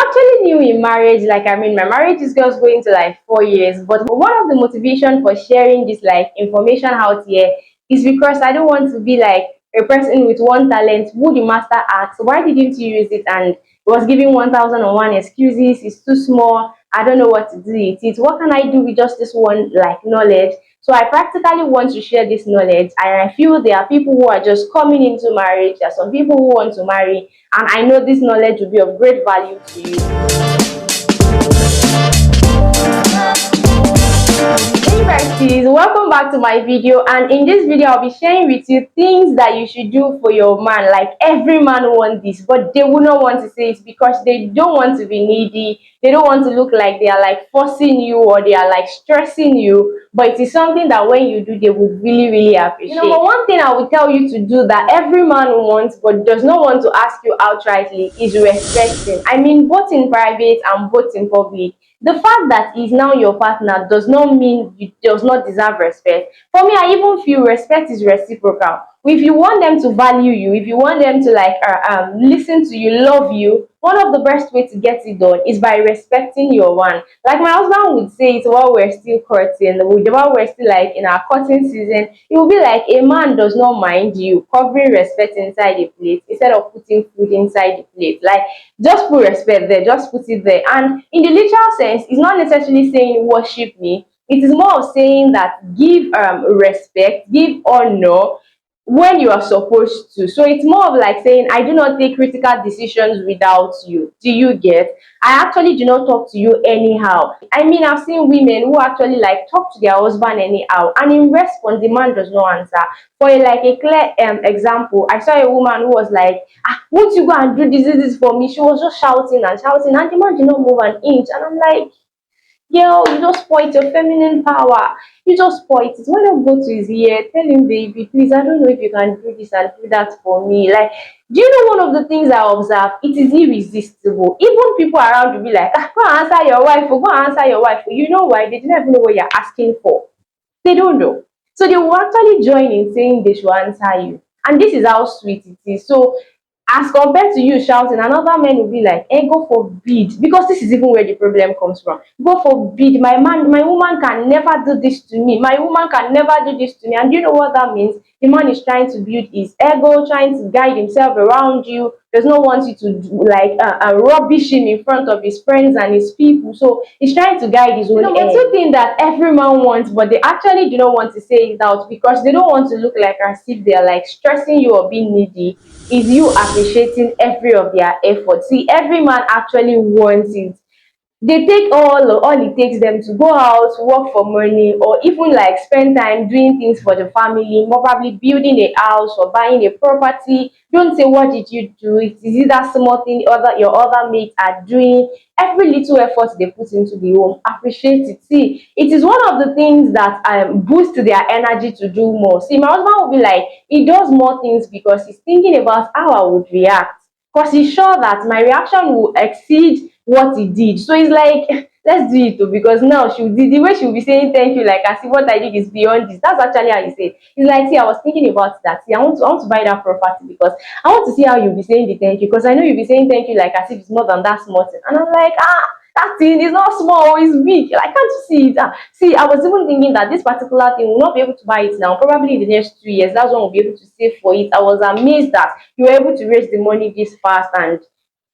actually new in marriage. Like, I mean, my marriage is just going to like 4 years. But one of the motivation for sharing this like information out here is because I don't want to be like a person with one talent who the master asks, why didn't you use it? And was giving 1001 excuses, it's too small, I don't know what to do with it. What can I do with just this one like knowledge? So I practically want to share this knowledge, and I feel there are people who are just coming into marriage. There are some people who want to marry, and I know this knowledge will be of great value to you. Hey besties, welcome back to my video, and in this video I'll be sharing with you things that you should do for your man. Like, every man wants this, but they will not want to say it because they don't want to be needy. They don't want to look like they are like forcing you or they are like stressing you, but it is something that when you do they would really appreciate. But one thing I will tell you to do that every man wants but does not want to ask you outrightly is respecting. I mean, both in private and both in public. The fact that he's now your partner does not mean you does not deserve respect. For me, I even feel respect is reciprocal. If you want them to value you, if you want them to like listen to you, love you, one of the best way to get it done is by respecting your one. Like my husband would say it while we're still courting, while we're still like in our courting season, it will be like a man does not mind you covering respect inside the plate instead of putting food inside the plate. Like, just put respect there, just put it there. And in the literal sense, it's not necessarily saying worship me. It is more of saying that give respect, give honor when you are supposed to. So it's more of like saying, I do not take critical decisions without you. Do you get? I actually do not talk to you anyhow. I mean, I've seen women who actually like talk to their husband anyhow, and in response, the man does not answer. For like a clear example, I saw a woman who was like, won't you go and do this for me? She was just shouting and shouting, and the man did not move an inch. And I'm like, girl, you just spoiled your feminine power. You just spoiled it. When I go to his ear, tell him, baby, please, I don't know if you can do this and do that for me. Like, do you know one of the things I observe? It is irresistible. Even people around will be like, go and answer your wife, or go and answer your wife. You know why? They don't even know what you're asking for. They don't know. So they will actually join in saying they should answer you. And this is how sweet it is. So as compared to you shouting, another man will be like, God forbid, because this is even where the problem comes from. God forbid, my woman can never do this to me. My woman can never do this to me. And do you know what that means? The man is trying to build his ego, trying to guide himself around you, does not want you to like rubbish him in front of his friends and his people. So he's trying to guide his own. But two things that every man wants, but they actually do not want to say it out because they don't want to look like as if they are like stressing you or being needy, is you appreciating every of their effort. See, every man actually wants it. They take all it takes them to go out, work for money, or even like spend time doing things for the family, more probably building a house or buying a property. Don't say, what did you do? It is either small thing your other mates are doing. Every little effort they put into the home, appreciate it. See, it is one of the things that boost their energy to do more. See, my husband will be like, he does more things because he's thinking about how I would react, because he's sure that my reaction will exceed what he did. So he's like, let's do it too, because now the way she'll be saying thank you, like as if what I did is beyond this. That's actually how he said. He's like, see, I was thinking about that. See, I want to buy that property because I want to see how you'll be saying the thank you. Because I know you'll be saying thank you like as if it's more than that small thing. And I'm like, that thing is not small, it's big. Like, can't you see it? See, I was even thinking that this particular thing will not be able to buy it now. Probably in the next 2 years, that's when we'll be able to save for it. I was amazed that you were able to raise the money this fast, and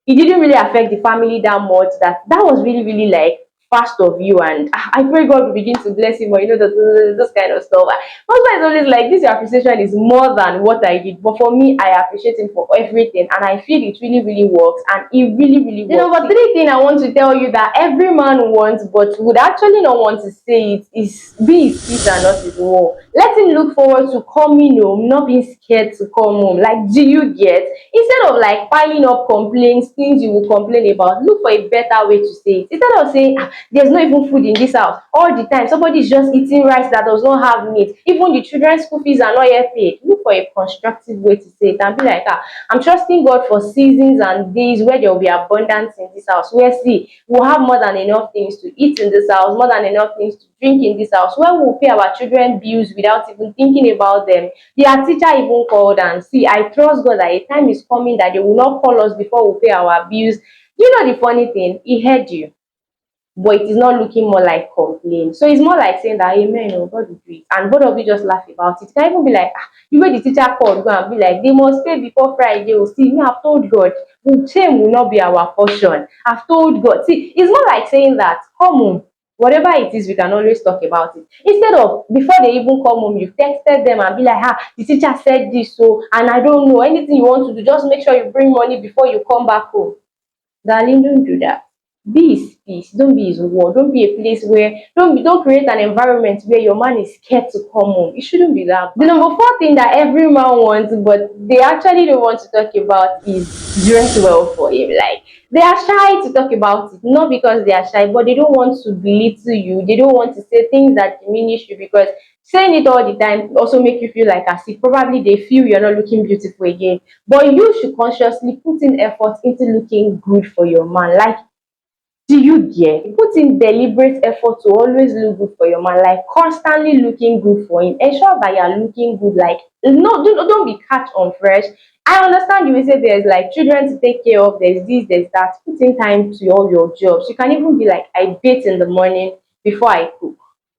it didn't really affect the family that much. That was really like fast of you, and I pray God will begin to bless him, or those kind of stuff. My husband is always like, this your appreciation is more than what I did, but for me, I appreciate him for everything, and I feel it really works, and it really works. But three thing I want to tell you that every man wants but would actually not want to say it is be his peace and not his war. Let him look forward to coming home, not being scared to come home. Like, do you get? Instead of like piling up complaints, things you will complain about, look for a better way to say it. Instead of saying, there's no even food in this house all the time, somebody is just eating rice that does not have meat, even the children's school fees are not yet paid. Look for a constructive way to say it and be like, I'm trusting God for seasons and days where there will be abundance in this house, where see, we'll have more than enough things to eat in this house, more than enough things to drink in this house, where we'll pay our children bills without even thinking about them. Their teacher even called and see, I trust God that a time is coming that they will not call us before we pay our bills. You know the funny thing, he heard you, but it is not looking more like complaint. So it's more like saying that amen, oh God will do it. And both of you just laugh about it. It can even be like, you way the teacher called, go and be like, they must pay before Friday. Oh, see, me, I've told God, shame will not be our portion. I've told God. See, it's more like saying that, come home. Whatever it is, we can always talk about it. Instead of before they even come home, you texted them and be like, the teacher said this, so and I don't know anything you want to do. Just make sure you bring money before you come back home. Darling, don't do that. Be his peace, don't be his war. Don't be a place where don't create an environment where your man is scared to come home. It shouldn't be that. The number four thing that every man wants, but they actually don't want to talk about is dress well for him. Like they are shy to talk about it, not because they are shy, but they don't want to belittle you. They don't want to say things that diminish you because saying it all the time also make you feel like as if probably they feel you're not looking beautiful again. But you should consciously put in effort into looking good for your man. Like, do you get? Put in deliberate effort to always look good for your man, like constantly looking good for him. Ensure that you're looking good. Like, no, don't be catch on fresh. I understand you will say there's like children to take care of, there's this, there's that. Put in time to all your jobs. You can even be like, I bathe in the morning before I cook.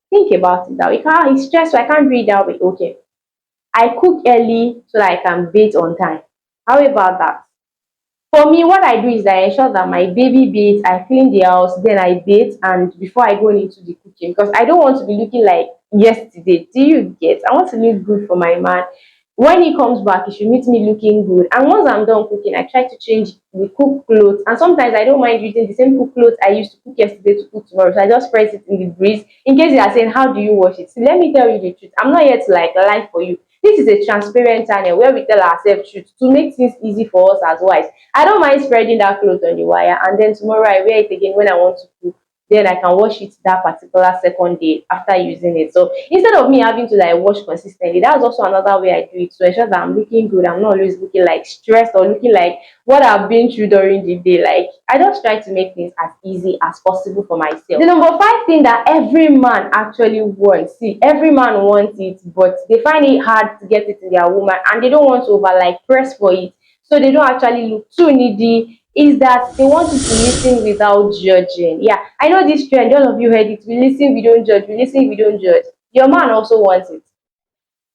Think about it that way. It's stressful, I can't do it that way. Okay. I cook early so that I can bathe on time. How about that? For me, what I do is I ensure that my baby bathes, I clean the house, then I bathe, and before I go into the kitchen, because I don't want to be looking like yesterday. Do you get? I want to look good for my man. When he comes back, he should meet me looking good. And once I'm done cooking, I try to change the cook clothes. And sometimes I don't mind using the same cook clothes I used to cook yesterday to cook tomorrow. So I just press it in the breeze. In case you are saying, how do you wash it? So let me tell you the truth. I'm not here to like lie for you. This is a transparent channel where we tell ourselves truth to make things easy for us as wives. I don't mind spreading that cloth on the wire and then tomorrow I wear it again when I want to cook. Then I can wash it that particular second day after using it. So instead of me having to like wash consistently, that's also another way I do it to ensure that I'm looking good. I'm not always looking like stressed or looking like what I've been through during the day. Like I just try to make things as easy as possible for myself. The number five thing that every man actually wants. See, every man wants it, but they find it hard to get it in their woman and they don't want to over like press for it. So they don't actually look too needy, is that they want you to listen without judging. Yeah, I know this trend, all of you heard it. We listen, we don't judge. We listen, we don't judge. Your man also wants it.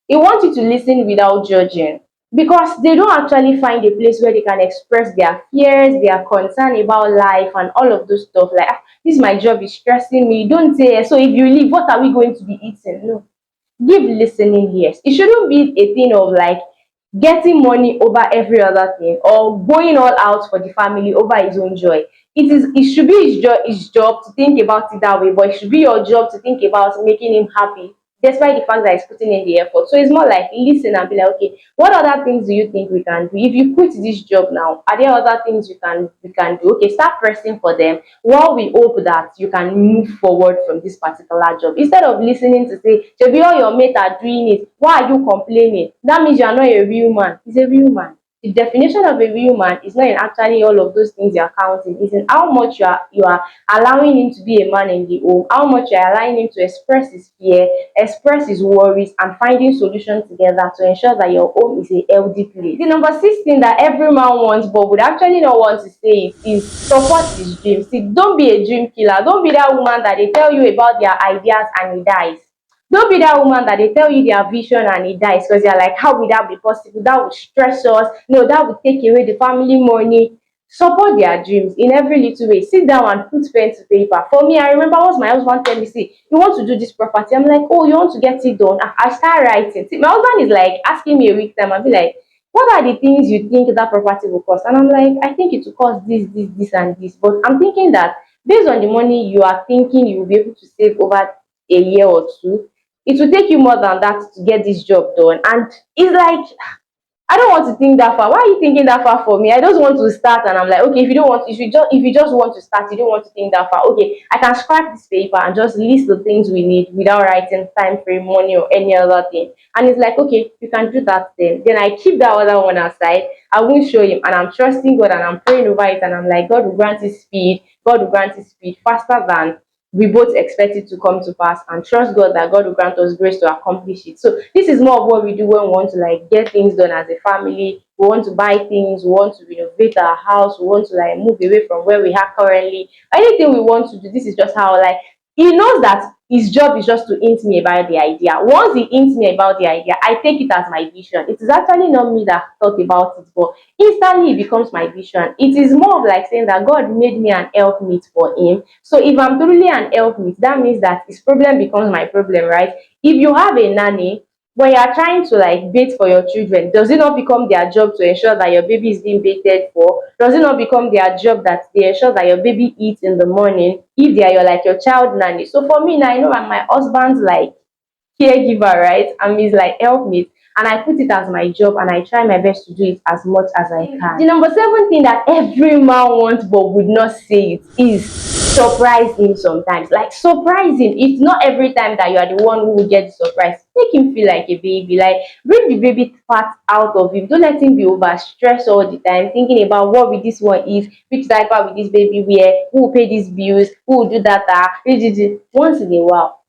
He wants you to listen without judging because they don't actually find a place where they can express their fears, their concern about life, and all of those stuff. Like, this my job is stressing me. Don't say, so if you leave, what are we going to be eating? No, give listening ears. It shouldn't be a thing of like getting money over every other thing or going all out for the family over his own joy. It should be his job to think about it that way, but it should be your job to think about making him happy despite the fact that he's putting in the effort. So it's more like listen and be like, okay, what other things do you think we can do? If you quit this job now, are there other things we can do? Okay, start pressing for them while we hope that you can move forward from this particular job. Instead of listening to say, Shebi, all your mates are doing it, why are you complaining? That means you are not a real man. He's a real man. The definition of a real man is not in actually all of those things you're counting. It's in how much you are allowing him to be a man in the home, how much you're allowing him to express his fear, express his worries, and finding solutions together to ensure that your home is a healthy place. The number six thing that every man wants but would actually not want to say it is support his dreams. See, don't be a dream killer. Don't be that woman that they tell you about their ideas and he dies. Don't be that woman that they tell you their vision and it dies because you're like, how would that be possible? That would stress us. No, that would take away the family money. Support their dreams in every little way. Sit down and put pen to paper. For me, I remember once my husband tell me, see, you want to do this property. I'm like, oh, you want to get it done? I start writing. See, my husband is like asking me a week time. I'll be like, what are the things you think that property will cost? And I'm like, I think it will cost this, and this. But I'm thinking that based on the money you are thinking you will be able to save over a year or two, it will take you more than that to get this job done. And it's like, I don't want to think that far. Why are you thinking that far for me? I just want to start, and I'm like, okay, if you don't want, if you just want to start, you don't want to think that far. Okay, I can scrap this paper and just list the things we need without writing time frame, money, or any other thing. And it's like, okay, you can do that then. Then I keep that other one aside. I won't show him, and I'm trusting God, and I'm praying over it, and I'm like, God will grant his speed. God will grant his speed faster than we both expect it to come to pass, and trust God that God will grant us grace to accomplish it. So this is more of what we do when we want to like get things done as a family, we want to buy things, we want to renovate our house, we want to like move away from where we are currently. Anything we want to do, this is just how like he knows that his job is just to hint me about the idea. Once he hints me about the idea, I take it as my vision. It is actually not me that thought about it, but instantly it becomes my vision. It is more of like saying that God made me an helpmeet for him. So if I'm truly an helpmeet, that means that his problem becomes my problem, right? If you have a nanny, when you are trying to like bait for your children, does it not become their job to ensure that your baby is being baited for? Does it not become their job that they ensure that your baby eats in the morning if they are your like your child nanny? So for me now, I know I'm my husband's like caregiver, right? And he's like help me. And I put it as my job and I try my best to do it as much as I can. The number seven thing that every man wants but would not say it is surprise him sometimes. Like surprise him. It's not every time that you are the one who will get the surprise. Make him feel like a baby. Like bring the baby part out of him. Don't let him be overstressed all the time, thinking about what will this one eat, which diaper will this baby wear, who will pay these bills, who will do that. Once in a while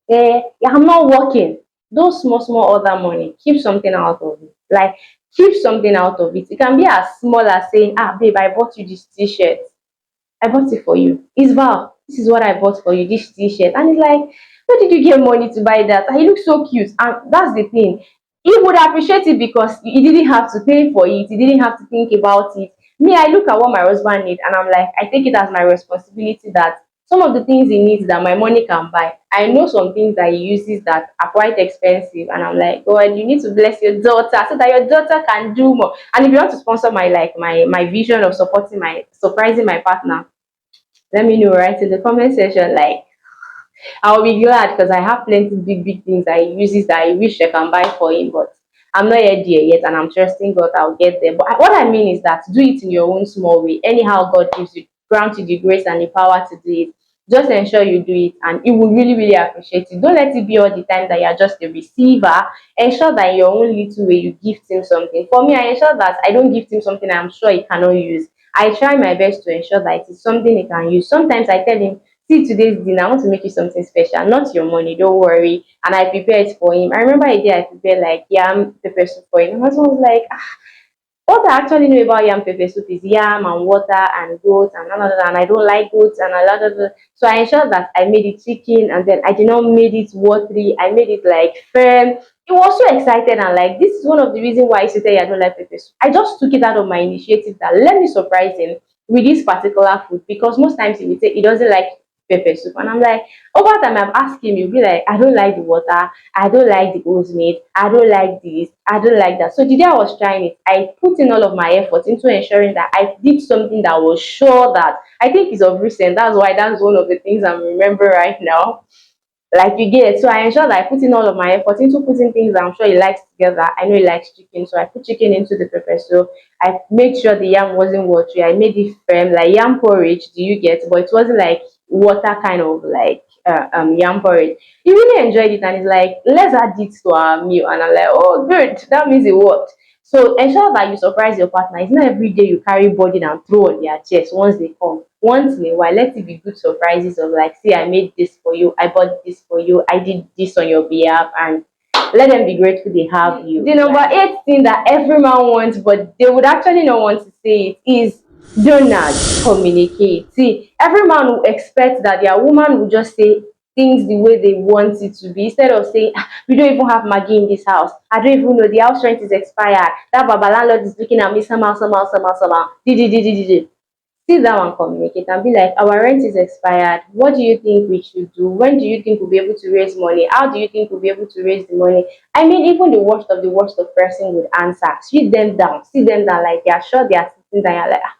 yeah, I'm not working. Those small, small other money, keep something out of it. Like, keep something out of it. It can be as small as saying, ah, babe, I bought you this t-shirt. I bought it for you. It's Val. This is what I bought for you, this t-shirt. And it's like, where did you get money to buy that? And he looks so cute. And that's the thing. He would appreciate it because he didn't have to pay for it. He didn't have to think about it. Me, I look at what my husband needs and I'm like, I take it as my responsibility that some of the things he needs that my money can buy. I know some things that he uses that are quite expensive, and I'm like, God, you need to bless your daughter so that your daughter can do more. And if you want to sponsor my like my vision of supporting my surprising my partner, let me know right in the comment section. Like I'll be glad because I have plenty big things that he uses that I wish I can buy for him, but I'm not yet there yet, and I'm trusting God I'll get there. But what I mean is that do it in your own small way. Anyhow, God gives you grant you the grace and the power to do it. Just ensure you do it, and he will really appreciate it. Don't let it be all the time that you're just a receiver. Ensure that in your own little way you gift him something. For me, I ensure that I don't gift him something I'm sure he cannot use. I try my best to ensure that it is something he can use. Sometimes I tell him, see today's dinner, I want to make you something special, not your money, don't worry. And I prepared it for him. I remember a day I prepared like yam pepper soup for him. My husband was like, what I actually know about yam pepper soup is yam and water and goat and and I don't like goats and a lot of the, so I ensured that I made it chicken and then I did not made it watery, I made it like firm. He was so excited and like this is one of the reasons why he said I don't like pepper soup. I just took it out of my initiative that let me surprise him with this particular food because most times he will say he doesn't like pepper soup. And I'm like, over time I've asked him, he'll be like, I don't like the water, I don't like the oat meat, I don't like this, I don't like that. So the day I was trying it, I put in all of my effort into ensuring that I did something that was sure that I think is of recent. That's why that's one of the things I'm remembering right now. Like you get, so I ensure that I put in all of my effort into putting things I'm sure he likes together. I know he likes chicken, so I put chicken into the pepper. So I made sure the yam wasn't watery. I made it firm, like yam porridge. Do you get? But it wasn't like water kind of like yam porridge. He really enjoyed it, and he's like, let's add it to our meal. And I'm like, oh, good. That means it worked. So ensure that you surprise your partner. It's not every day you carry burden and throw on their chest once they come. Once in a while, let it be good surprises of like, see, I made this for you, I bought this for you, I did this on your behalf, and let them be grateful they have you. The number eight thing that every man wants, but they would actually not want to say it is do not communicate. See, every man will expect that their woman will just say things the way they want it to be instead of saying, "Ah, we don't even have Maggie in this house. I don't even know the house rent is expired. That Baba landlord is looking at me somehow. Did. Sit down and communicate and be like, our rent is expired. What do you think we should do? When do you think we'll be able to raise money? How do you think we'll be able to raise the money? I mean, even the worst of person would answer. Sit them down like they are sure they are sitting down. You're like, "Ah,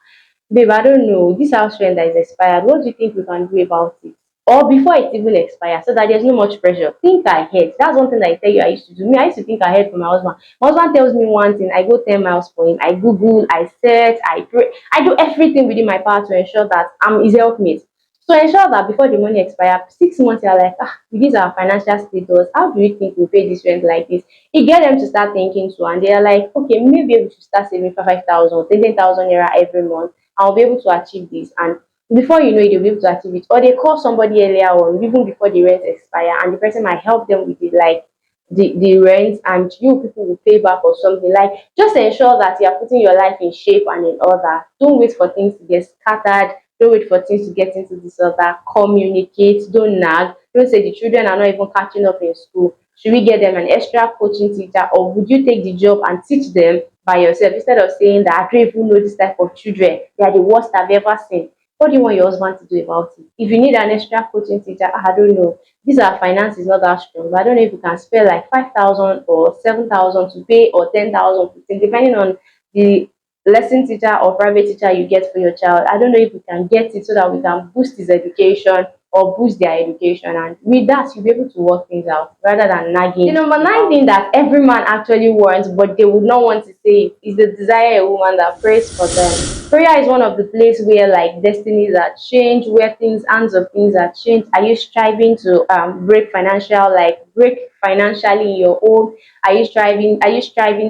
babe, I don't know. This house rent that is expired, what do you think we can do about it? Or before it even expires, so that there's no much pressure. Think ahead. That's one thing that I tell you I used to do. Me, I used to think ahead for my husband. My husband tells me one thing, I go 10 miles for him. I Google, I search, I pray. I do everything within my power to ensure that I'm his helpmate. So ensure that before the money expires, 6 months, you're like, with this our financial status, how do you think we pay this rent like this? You get them to start thinking too, and they're like, okay, maybe we should start saving for 5,000 or 10,000 naira every month. I'll be able to achieve this. And before you know it, you'll be able to achieve it. Or they call somebody earlier on, even before the rent expire, and the person might help them with it, like the rent, and you people will pay back or something. Like, just ensure that you are putting your life in shape and in order. Don't wait for things to get scattered. Don't wait for things to get into disorder. Communicate. Don't nag. Don't say the children are not even catching up in school. Should we get them an extra coaching teacher, or would you take the job and teach them by yourself, instead of saying that I don't even know this type of children, they are the worst I've ever seen? What do you want your husband to do about it? If you need an extra coaching teacher, I don't know. This our finance is not that strong, but I don't know if you can spare like 5,000 or 7,000 to pay, or 10,000, depending on the lesson teacher or private teacher you get for your child. I don't know if we can get it so that we can boost his education or boost their education, and with that you'll be able to work things out rather than nagging. The number 9 thing that every man actually wants but they would not want to say is the desire a woman that prays for them. Prayer is one of the places where like destinies are changed, where things, hands of things are changed. Are you striving to break financially in your home? Are you striving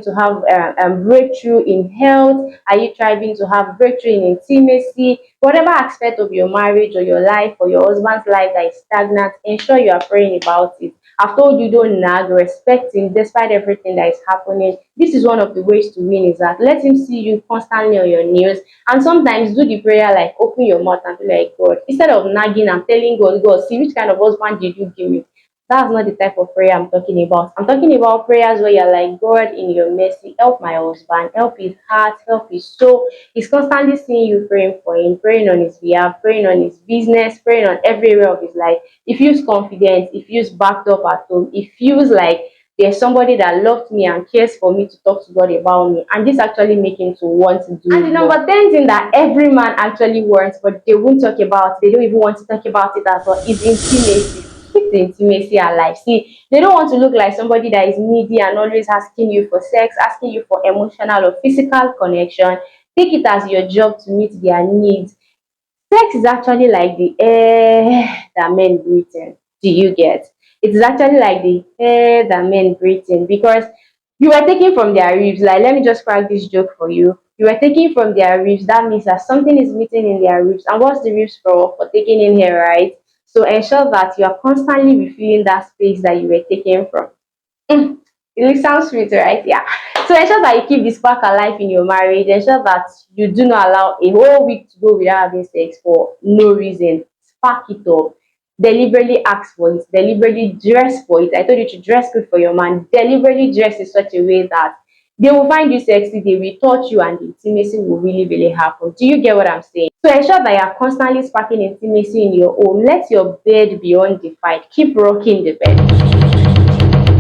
to have breakthrough in health? Are you striving to have breakthrough in intimacy? Whatever aspect of your marriage or your life or your husband's life that is stagnant, ensure you are praying about it. I've told you, don't nag, respect him despite everything that is happening. This is one of the ways to win, is that let him see you constantly on your knees, and sometimes do the prayer like open your mouth and be like, God, instead of nagging and telling God, God, see which kind of husband did you give me? That's not the type of prayer I'm talking about. I'm talking about prayers where you're like, God, in your mercy, help my husband, help his heart, help his soul. He's constantly seeing you praying for him, praying on his behalf, praying on his business, praying on every area of his life. He feels confident, he feels backed up at home, he feels like there's somebody that loves me and cares for me to talk to God about me. And this actually make him to want to do. And the number 10 thing that every man actually wants, but they won't talk about, they don't even want to talk about it as well, is intimacy. Keep the intimacy alive. See, they don't want to look like somebody that is needy and always asking you for sex, asking you for emotional or physical connection. Take it as your job to meet their needs. Sex is actually like the air that men breathe in. Do you get? It is actually like the air that men breathe in, because you were taken from their ribs. Like, let me just crack this joke for you. You were taken from their ribs. That means that something is meeting in their ribs. And what's the ribs for? For taking in here, right? So ensure that you are constantly refilling that space that you were taken from. It sounds sweet, right? Yeah. So ensure that you keep the spark alive in your marriage. Ensure that you do not allow a whole week to go without having sex for no reason. Spark it up. Deliberately ask for it. Deliberately dress for it. I told you to dress good for your man. Deliberately dress in such a way that they will find you sexy, they will touch you, and the intimacy will really, really happen. Do you get what I'm saying? So ensure that you are constantly sparking intimacy in your home. Let your bed be undefined. Keep rocking the bed.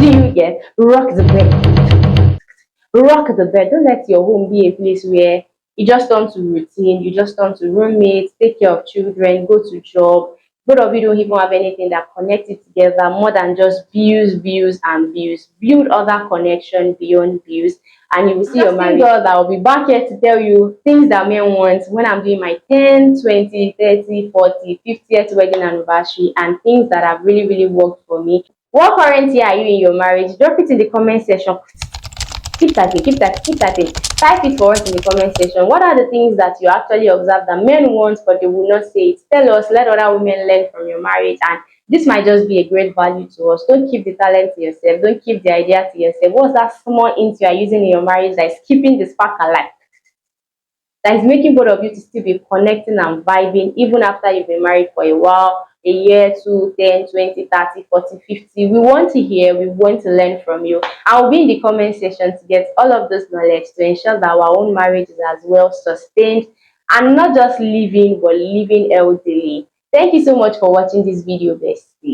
Do you get? Rock the bed. Rock the bed. Don't let your home be a place where you just turn to routine, you just turn to roommates, take care of children, go to job. Both of you don't even have anything that connects it together more than just views, views, and views. Build other connection beyond views, and you will see your marriage girl that will be back here to tell you things that men want when I'm doing my 10, 20, 30, 40, 50th wedding anniversary, and things that have really, really worked for me. What current year are you in your marriage? Drop it in the comment section. Keep typing, keep typing, keep typing. Type it for us in the comment section. What are the things that you actually observe that men want but they will not say it? Tell us, let other women learn from your marriage, and this might just be a great value to us. Don't keep the talent to yourself, don't keep the idea to yourself. What's that small hint you are using in your marriage that is keeping the spark alive? That is making both of you to still be connecting and vibing even after you've been married for a while, a year, 2, 10, 20, 30, 40, 50. We want to hear, we want to learn from you. I'll be in the comment section to get all of this knowledge to ensure that our own marriage is as well sustained, and not just living but living healthily. Thank you so much for watching this video, bestie.